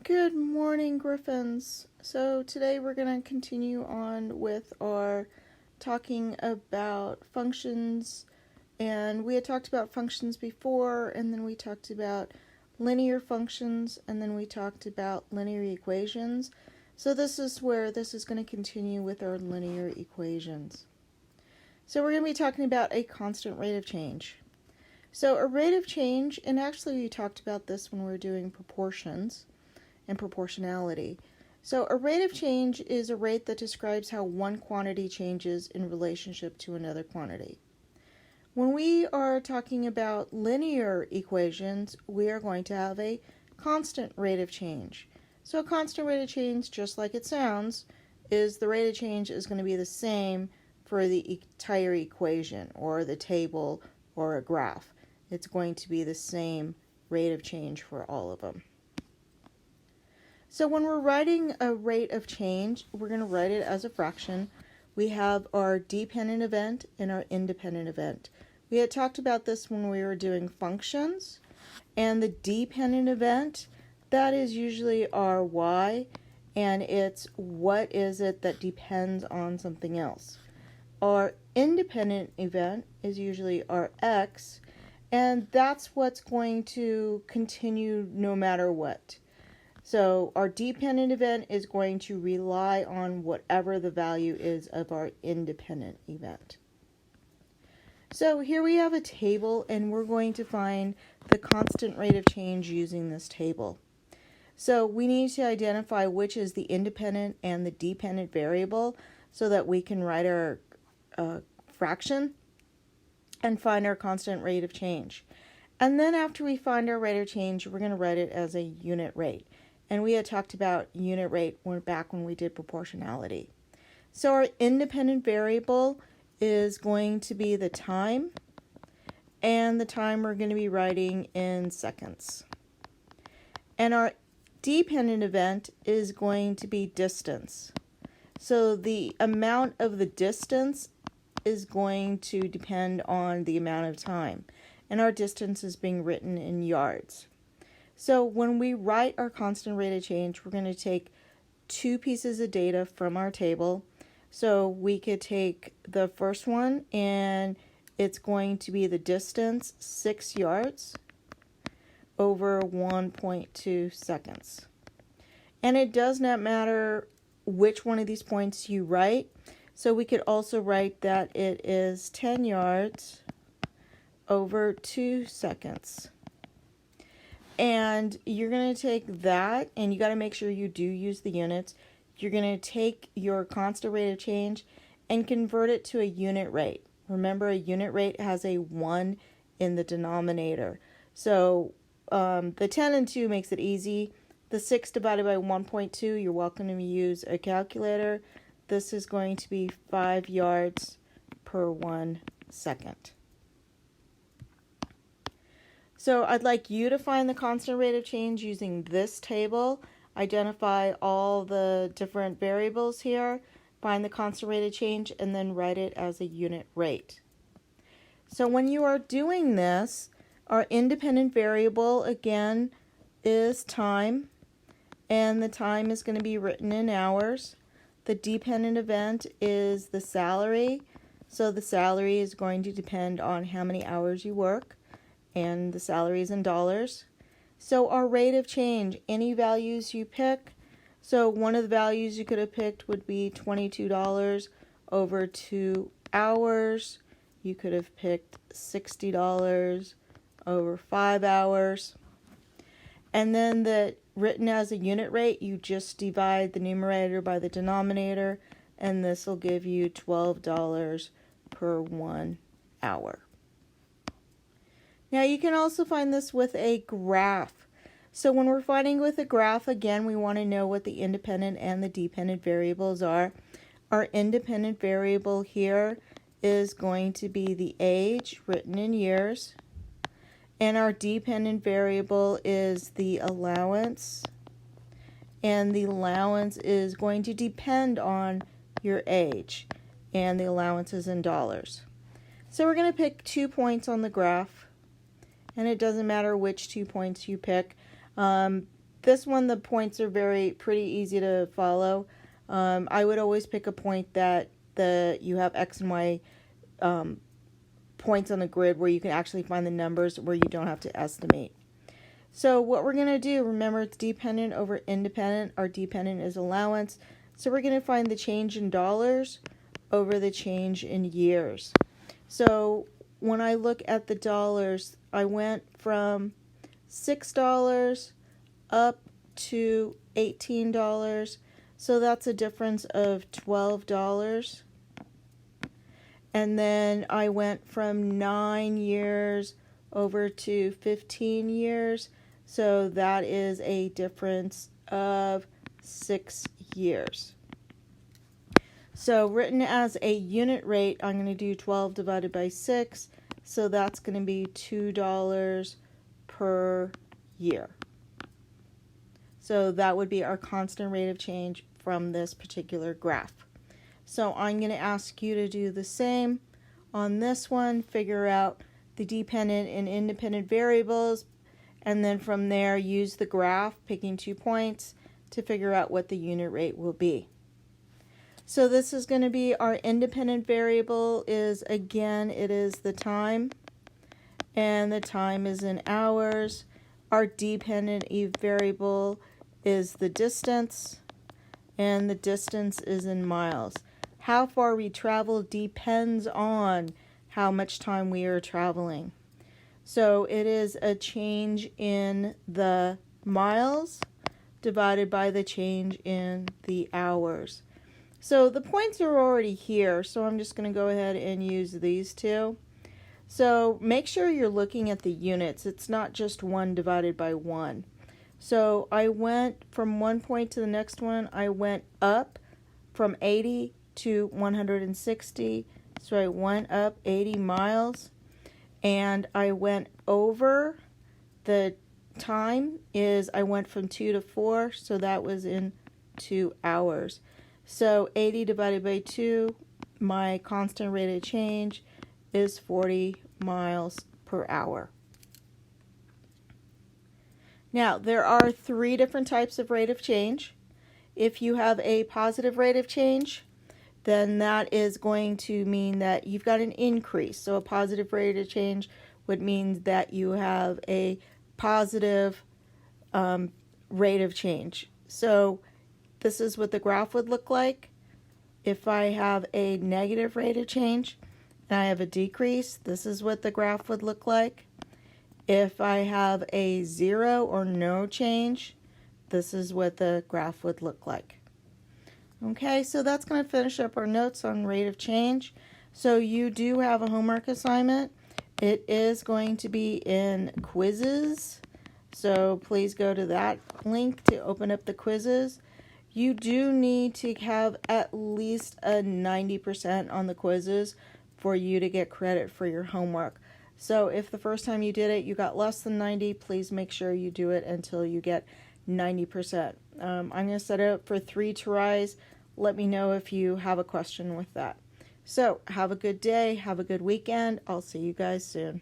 Good morning, Griffins. So today we're going to continue on with our talking about functions, and we had talked about functions before, and then we talked about linear functions, and then we talked about linear equations. So this is where this is going to continue with our linear equations. So we're going to be talking about a constant rate of change. So a rate of change, and actually we talked about this when we were doing proportions and proportionality. So a rate of change is a rate that describes how one quantity changes in relationship to another quantity. When we are talking about linear equations, we are going to have a constant rate of change. So a constant rate of change, just like it sounds, is the rate of change is going to be the same for the entire equation or the table or a graph. It's going to be the same rate of change for all of them. So when we're writing a rate of change, we're going to write it as a fraction. We have our dependent event and our independent event. We had talked about this when we were doing functions. And the dependent event, that is usually our y, and it's what is it that depends on something else. Our independent event is usually our x, and that's what's going to continue no matter what. So our dependent event is going to rely on whatever the value is of our independent event. So here we have a table, and we're going to find the constant rate of change using this table. So we need to identify which is the independent and the dependent variable so that we can write our fraction and find our constant rate of change. And then after we find our rate of change, we're going to write it as a unit rate. And we had talked about unit rate back when we did proportionality. So our independent variable is going to be the time, and the time we're going to be writing in seconds. And our dependent event is going to be distance. So the amount of the distance is going to depend on the amount of time. And our distance is being written in yards. So when we write our constant rate of change, we're going to take two pieces of data from our table. So we could take the first one, and it's going to be the distance, 6 yards, over 1.2 seconds. And it does not matter which one of these points you write. So we could also write that it is 10 yards over 2 seconds. And you're going to take that, and you got to make sure you do use the units. You're going to take your constant rate of change and convert it to a unit rate. Remember, a unit rate has a 1 in the denominator. So the 10 and 2 makes it easy. The 6 divided by 1.2, you're welcome to use a calculator. This is going to be 5 yards per 1 second. So I'd like you to find the constant rate of change using this table. Identify all the different variables here, find the constant rate of change, and then write it as a unit rate. So when you are doing this, our independent variable, again, is time, and the time is going to be written in hours. The dependent event is the salary, so the salary is going to depend on how many hours you work, and the salary is in dollars. So our rate of change, any values you pick, so one of the values you could have picked would be $22 over 2 hours. You could have picked $60 over 5 hours. And then the written as a unit rate, you just divide the numerator by the denominator, and this will give you $12 per 1 hour. Now you can also find this with a graph. So when we're finding with a graph, again, we want to know what the independent and the dependent variables are. Our independent variable here is going to be the age, written in years. And our dependent variable is the allowance. And the allowance is going to depend on your age. And the allowance is in dollars. So we're going to pick 2 points on the graph. And it doesn't matter which 2 points you pick. this one, the points are pretty easy to follow. I would always pick a point that you have X and Y points on the grid where you can actually find the numbers where you don't have to estimate. So what we're going to do, remember it's dependent over independent. Our dependent is allowance. So we're going to find the change in dollars over the change in years. So when I look at the dollars, I went from $6 up to $18. So that's a difference of $12. And then I went from 9 years over to 15 years. So that is a difference of 6 years. So written as a unit rate, I'm going to do 12 divided by 6. So that's going to be $2 per year. So that would be our constant rate of change from this particular graph. So I'm going to ask you to do the same on this one, figure out the dependent and independent variables, and then from there use the graph, picking 2 points, to figure out what the unit rate will be. So this is going to be our independent variable is, again, it is the time, and the time is in hours. Our dependent variable is the distance, and the distance is in miles. How far we travel depends on how much time we are traveling. So it is a change in the miles divided by the change in the hours. So the points are already here, so I'm just going to go ahead and use these two. So make sure you're looking at the units. It's not just 1 divided by 1. So I went from one point to the next one. I went up from 80 to 160. So I went up 80 miles. And I went over, the time is, I went from 2 to 4. So that was in 2 hours. So 80 divided by 2, my constant rate of change is 40 miles per hour. Now, there are 3 different types of rate of change. If you have a positive rate of change, then that is going to mean that you've got an increase. So a positive rate of change would mean that you have a positive rate of change. So this is what the graph would look like. If I have a negative rate of change and I have a decrease, this is what the graph would look like. If I have a 0 or no change, this is what the graph would look like. Okay, so that's going to finish up our notes on rate of change. So you do have a homework assignment. It is going to be in quizzes. So please go to that link to open up the quizzes. You do need to have at least a 90% on the quizzes for you to get credit for your homework. So if the first time you did it, you got less than 90, please make sure you do it until you get 90%. I'm going to set it up for 3 tries. Let me know if you have a question with that. So have a good day. Have a good weekend. I'll see you guys soon.